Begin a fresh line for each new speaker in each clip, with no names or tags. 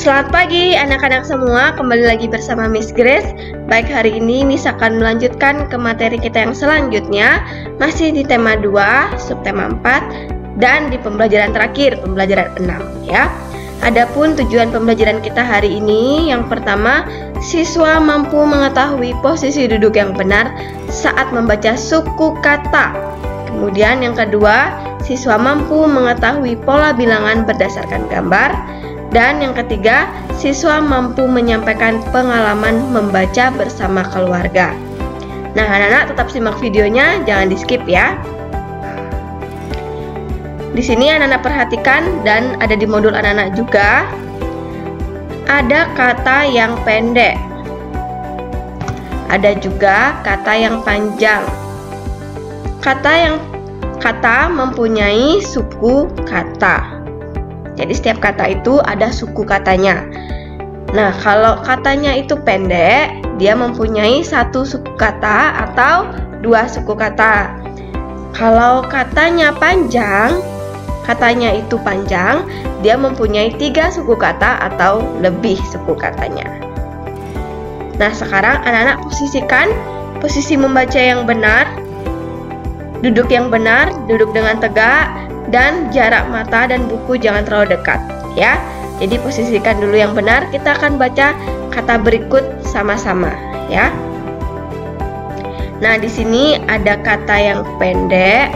Selamat pagi anak-anak semua, kembali lagi bersama Miss Grace. Baik, hari ini Miss akan melanjutkan ke materi kita yang selanjutnya, masih di tema 2, subtema 4, dan di pembelajaran terakhir, pembelajaran 6 ya. Adapun tujuan pembelajaran kita hari ini, yang pertama, siswa mampu mengetahui posisi duduk yang benar saat membaca suku kata. Kemudian yang kedua, siswa mampu mengetahui pola bilangan berdasarkan gambar. Dan yang ketiga, siswa mampu menyampaikan pengalaman membaca bersama keluarga. Nah, anak-anak tetap simak videonya, jangan di-skip ya. Di sini anak-anak perhatikan dan ada di modul anak-anak juga. Ada kata yang pendek. Ada juga kata yang panjang. Kata mempunyai suku kata. Jadi setiap kata itu ada suku katanya. Nah, kalau katanya itu pendek, dia mempunyai satu suku kata atau dua suku kata. Kalau katanya panjang, dia mempunyai 3 suku kata atau lebih suku katanya. Nah, sekarang anak-anak posisikan posisi membaca yang benar, duduk yang benar, duduk dengan tegak, dan jarak mata dan buku jangan terlalu dekat ya. Jadi posisikan dulu yang benar, kita akan baca kata berikut sama-sama ya. Nah, di sini ada kata yang pendek,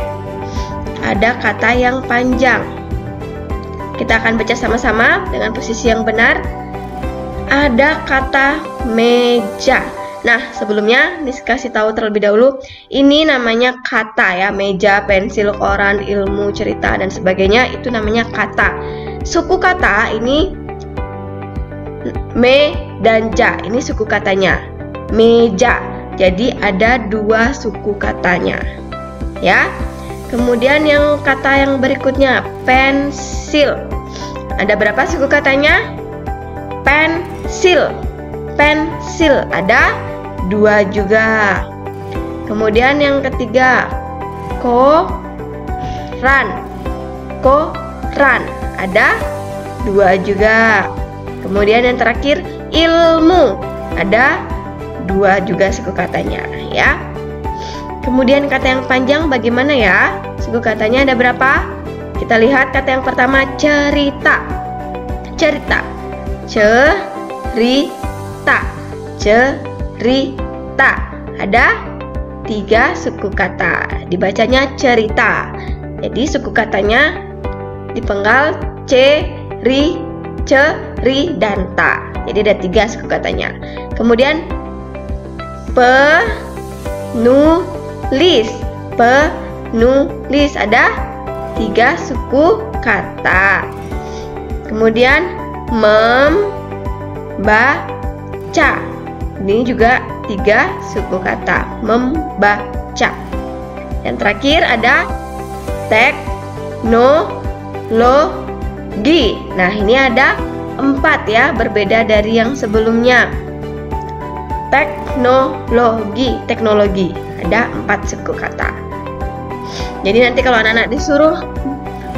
ada kata yang panjang. Kita akan baca sama-sama dengan posisi yang benar. Ada kata meja. Nah, sebelumnya Miss kasih tahu terlebih dahulu, ini namanya kata ya, meja, pensil, koran, ilmu, cerita, dan sebagainya, itu namanya kata. Suku kata ini me dan ja, ini suku katanya, meja. Jadi ada 2 suku katanya ya. Kemudian yang kata yang berikutnya, pensil. Ada berapa suku katanya? Pensil. Pensil ada 2 juga. Kemudian yang ketiga, koran. Koran ada 2 juga. Kemudian yang terakhir, ilmu. Ada 2 juga suku katanya ya. Kemudian kata yang panjang bagaimana ya? Suku katanya ada berapa? Kita lihat kata yang pertama, cerita. Cerita. Cerita. Ada 3 suku kata. Dibacanya cerita. Jadi suku katanya dipenggal c, ri, dan ta. Jadi ada 3 suku katanya. Kemudian penulis. Penulis ada 3 suku kata. Kemudian membaca. Ini juga 3 suku kata, membaca. Yang terakhir ada teknologi. Nah, ini ada 4 ya, berbeda dari yang sebelumnya. Teknologi ada 4 suku kata. Jadi nanti kalau anak-anak disuruh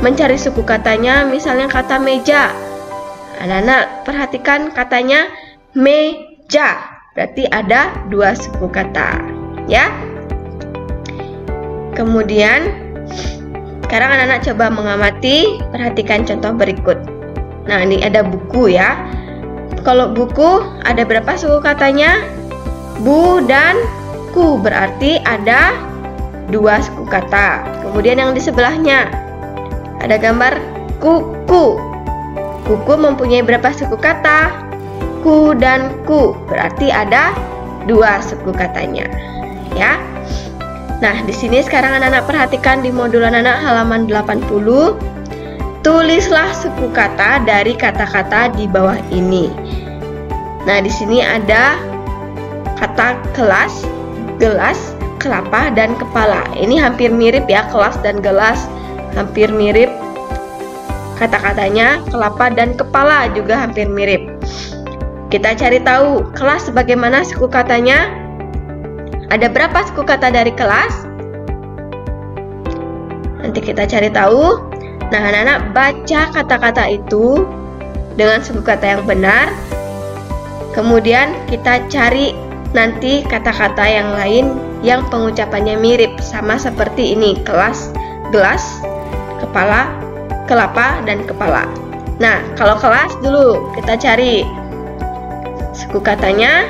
mencari suku katanya, misalnya kata meja, anak-anak perhatikan katanya meja. Berarti ada 2 suku kata ya. Kemudian sekarang anak-anak coba mengamati, perhatikan contoh berikut. Nah, ini ada buku ya. Kalau buku ada berapa suku katanya? Bu dan ku, berarti ada 2 suku kata. Kemudian yang di sebelahnya ada gambar kuku. Kuku mempunyai berapa suku kata? Ku dan ku, berarti ada 2 suku katanya ya. Nah, di sini sekarang anak-anak perhatikan di modul anak-anak halaman 80. Tulislah suku kata dari kata-kata di bawah ini. Nah, di sini ada kata kelas, gelas, kelapa, dan kepala. Ini hampir mirip ya, kelas dan gelas hampir mirip. Kata-katanya kelapa dan kepala juga hampir mirip. Kita cari tahu kelas bagaimana suku katanya. Ada berapa suku kata dari kelas? Nanti kita cari tahu. Nah, anak-anak baca kata-kata itu dengan suku kata yang benar. Kemudian kita cari nanti kata-kata yang lain yang pengucapannya mirip, sama seperti ini: kelas, gelas, kepala, kelapa, dan kepala. Nah, kalau kelas dulu kita cari suku katanya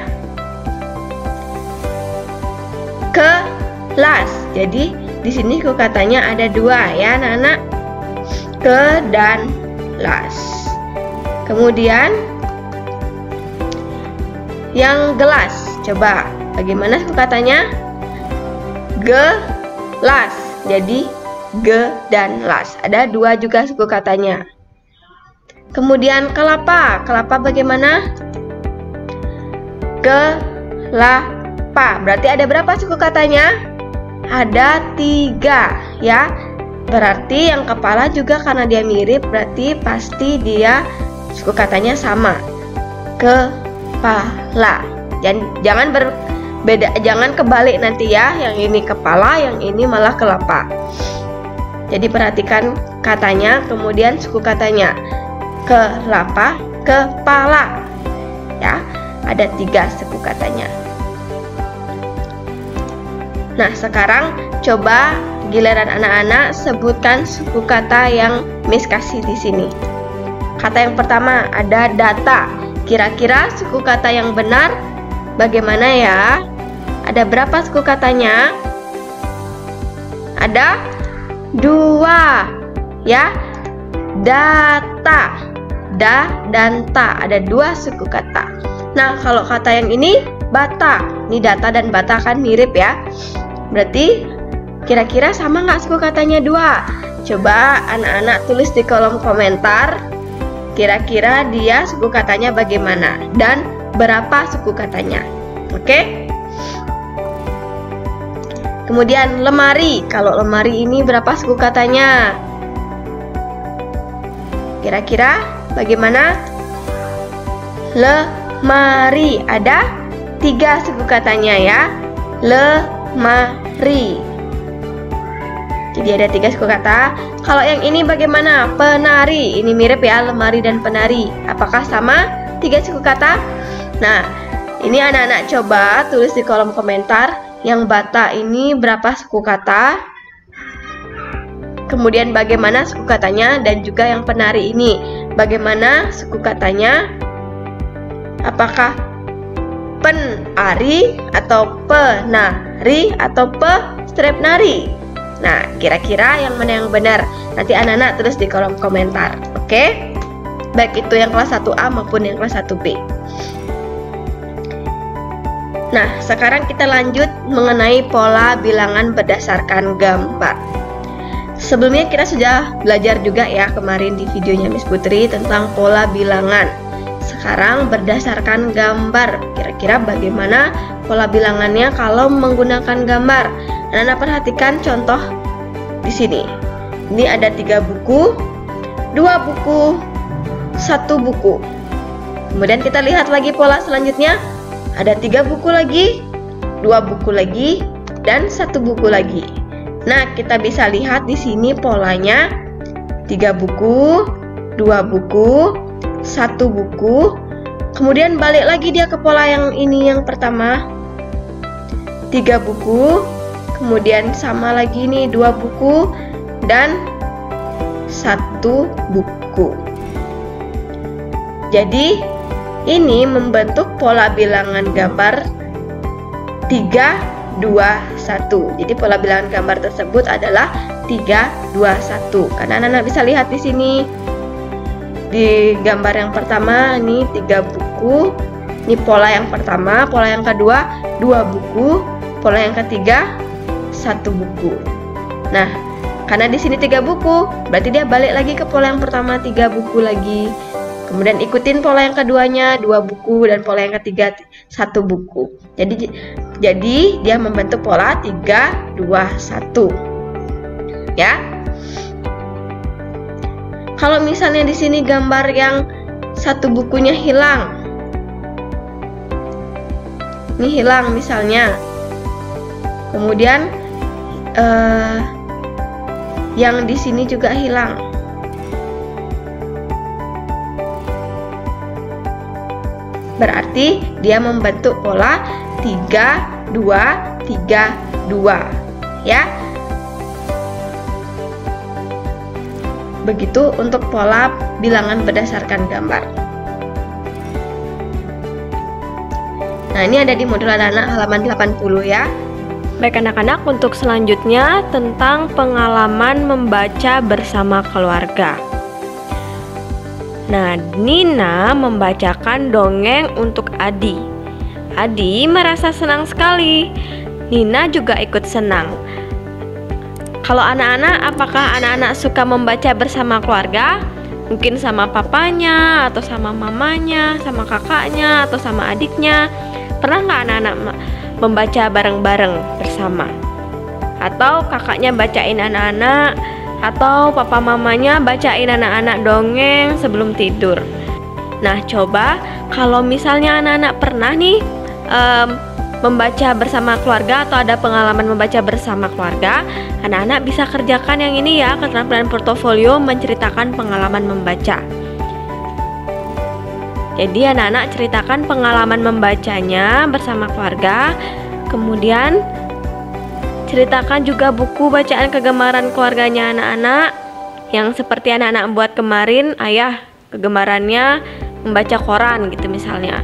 kelas. Jadi di sini suku katanya ada dua ya, anak-anak, ke dan las. Kemudian yang gelas, coba bagaimana suku katanya? Gelas. Jadi ge dan las, ada dua juga suku katanya. Kemudian kelapa, kelapa bagaimana? Kelapa. Berarti ada berapa suku katanya? Ada 3 ya. Berarti yang kepala juga karena dia mirip, berarti pasti dia suku katanya sama. Kepala. Jangan berbeda, jangan kebalik nanti ya. Yang ini kepala, yang ini malah kelapa. Jadi perhatikan katanya, kemudian suku katanya. Kelapa, kepala. Ya, ada 3 suku katanya. Nah, sekarang coba giliran anak-anak sebutkan suku kata yang Miss kasih di sini. Kata yang pertama ada data. Kira-kira suku kata yang benar bagaimana ya? Ada berapa suku katanya? Ada 2 ya. Data, da dan ta, ada 2 suku kata. Nah, kalau kata yang ini bata, ini data dan bata kan mirip ya. Berarti kira-kira sama nggak suku katanya 2? Coba anak-anak tulis di kolom komentar. Kira-kira dia suku katanya bagaimana dan berapa suku katanya. Oke? Kemudian lemari. Kalau lemari ini berapa suku katanya? Kira-kira bagaimana? Lemari. Ada 3 suku katanya ya. Lemari. Jadi ada 3 suku kata. Kalau yang ini bagaimana? Penari. Ini mirip ya, lemari dan penari. Apakah sama 3 suku kata? Nah, ini anak-anak coba tulis di kolom komentar. Yang bata ini berapa suku kata? Kemudian bagaimana suku katanya, dan juga yang penari ini bagaimana suku katanya? Apakah penari atau penari atau pe-strep nari? Nah, kira-kira yang mana yang benar? Nanti anak-anak tulis di kolom komentar. Oke? Baik itu yang kelas 1A maupun yang kelas 1B. Nah, sekarang kita lanjut mengenai pola bilangan berdasarkan gambar. Sebelumnya kita sudah belajar juga ya kemarin di videonya Miss Putri tentang pola bilangan. Sekarang berdasarkan gambar, kira-kira bagaimana pola bilangannya kalau menggunakan gambar? Anak-anak perhatikan contoh di sini. Ini ada 3 buku, 2 buku, 1 buku. Kemudian kita lihat lagi pola selanjutnya. Ada 3 buku lagi, 2 buku lagi, dan 1 buku lagi. Nah, kita bisa lihat di sini polanya 3 buku, 2 buku, 1 buku. Kemudian balik lagi dia ke pola yang ini yang pertama. 3 buku, kemudian sama lagi nih 2 buku dan 1 buku. Jadi ini membentuk pola bilangan gambar 3, 2, 1. Jadi pola bilangan gambar tersebut adalah 3, 2, 1. Karena anak-anak bisa lihat di sini. Di gambar yang pertama ini 3 buku. Ini pola yang pertama, pola yang kedua 2 buku, pola yang ketiga 1 buku. Nah, karena di sini 3 buku, berarti dia balik lagi ke pola yang pertama 3 buku lagi. Kemudian ikutin pola yang keduanya 2 buku, dan pola yang ketiga 1 buku. Jadi dia membentuk pola 3, 2, 1. Ya. Kalau misalnya di sini gambar yang 1 bukunya hilang. Ini hilang misalnya. Kemudian yang di sini juga hilang. berarti dia membentuk pola 3, 2, 3, 2 ya. Begitu untuk pola bilangan berdasarkan gambar. Nah, ini ada di modul anak-anak halaman 80 ya.
Baik anak-anak, untuk selanjutnya tentang pengalaman membaca bersama keluarga. Nah, Nina membacakan dongeng untuk Adi. Adi merasa senang sekali. Nina juga ikut senang. Kalau anak-anak, apakah anak-anak suka membaca bersama keluarga? Mungkin sama papanya, atau sama mamanya, sama kakaknya, atau sama adiknya. Pernah nggak anak-anak membaca bareng-bareng bersama? Atau kakaknya bacain anak-anak, atau papa mamanya bacain anak-anak dongeng sebelum tidur. Nah, coba kalau misalnya anak-anak pernah nih membaca bersama keluarga atau ada pengalaman membaca bersama keluarga, anak-anak bisa kerjakan yang ini ya, keterampilan portofolio menceritakan pengalaman membaca. Jadi anak-anak ceritakan pengalaman membacanya bersama keluarga, kemudian ceritakan juga buku bacaan kegemaran keluarganya anak-anak, yang seperti anak-anak buat kemarin. Ayah kegemarannya membaca koran gitu misalnya.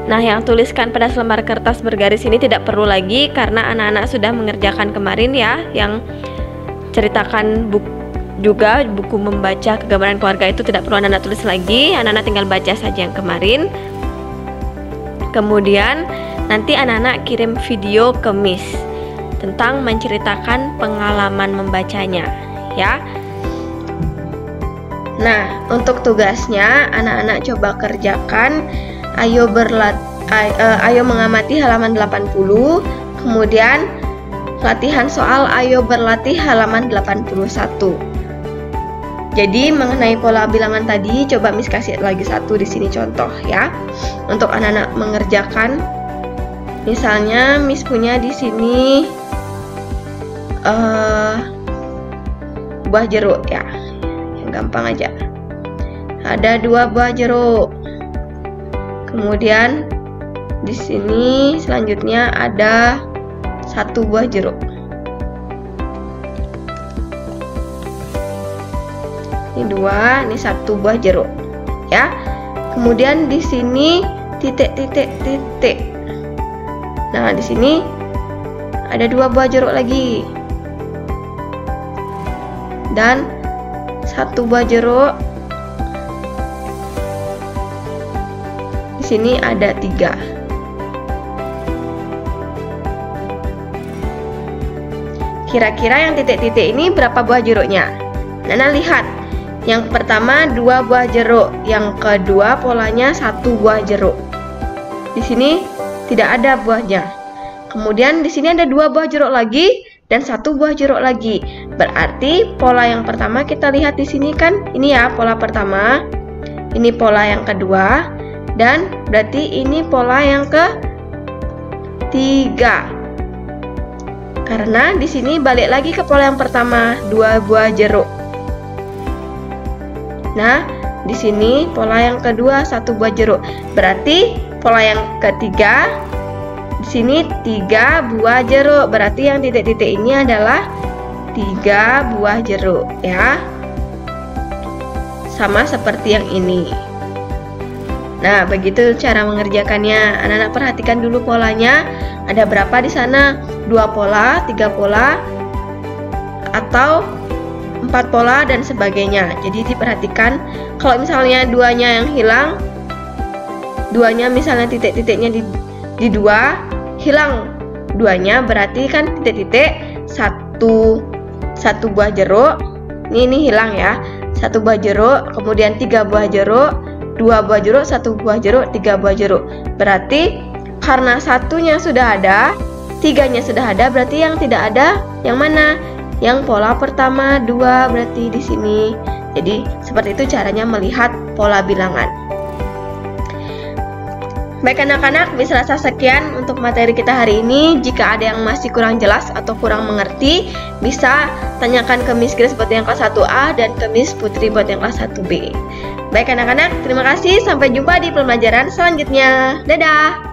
Nah, yang tuliskan pada selembar kertas bergaris ini tidak perlu lagi karena anak-anak sudah mengerjakan kemarin ya. Yang ceritakan buku membaca kegemaran keluarga itu tidak perlu anak-anak tulis lagi, anak-anak tinggal baca saja yang kemarin. Kemudian nanti anak-anak kirim video ke Miss tentang menceritakan pengalaman membacanya ya.
Nah, untuk tugasnya anak-anak coba kerjakan. Ayo mengamati halaman 80. Kemudian latihan soal ayo berlatih halaman 81. Jadi mengenai pola bilangan tadi, coba Miss kasih lagi satu di sini contoh ya. Untuk anak-anak mengerjakan. Misalnya Miss punya di sini buah jeruk ya. Yang gampang aja. Ada 2 buah jeruk. Kemudian di sini selanjutnya ada 1 buah jeruk. Ini 2, ini 1 buah jeruk. Ya. Kemudian di sini titik. Nah, di sini ada 2 buah jeruk lagi. Dan 1 buah jeruk. Di sini ada 3. Kira-kira yang titik-titik ini berapa buah jeruknya? Nana lihat. Yang pertama 2 buah jeruk, yang kedua polanya 1 buah jeruk. Di sini tidak ada buahnya. Kemudian di sini ada 2 buah jeruk lagi dan 1 buah jeruk lagi. Berarti pola yang pertama kita lihat di sini kan ini ya pola pertama. Ini pola yang kedua. Dan berarti ini pola yang ketiga. Karena di sini balik lagi ke pola yang pertama, 2 buah jeruk. Nah, di sini pola yang kedua 1 buah jeruk. Berarti pola yang ketiga di sini 3 buah jeruk. Berarti yang titik-titik ini adalah 3 buah jeruk ya. Sama seperti yang ini. Nah, begitu cara mengerjakannya. Anak-anak perhatikan dulu polanya. Ada berapa di sana? 2 pola, 3 pola, atau 4 pola dan sebagainya. Jadi diperhatikan. Kalau misalnya 2-nya yang hilang, 2-nya misalnya titik-titiknya di 2, hilang 2-nya, berarti kan titik-titik 1 buah jeruk. Ini hilang ya. 1 buah jeruk, kemudian 3 buah jeruk. 2 buah jeruk, 1 buah jeruk, 3 buah jeruk. Berarti karena 1-nya sudah ada, 3-nya sudah ada, berarti yang tidak ada yang mana? Yang pola pertama 2 berarti di sini. Jadi seperti itu caranya melihat pola bilangan. Baik anak-anak, bisa rasa sekian untuk materi kita hari ini. Jika ada yang masih kurang jelas atau kurang mengerti, bisa tanyakan ke Miss Grace buat yang kelas 1A dan ke Miss Putri buat yang kelas 1B. Baik anak-anak, terima kasih. Sampai jumpa di pembelajaran selanjutnya. Dadah!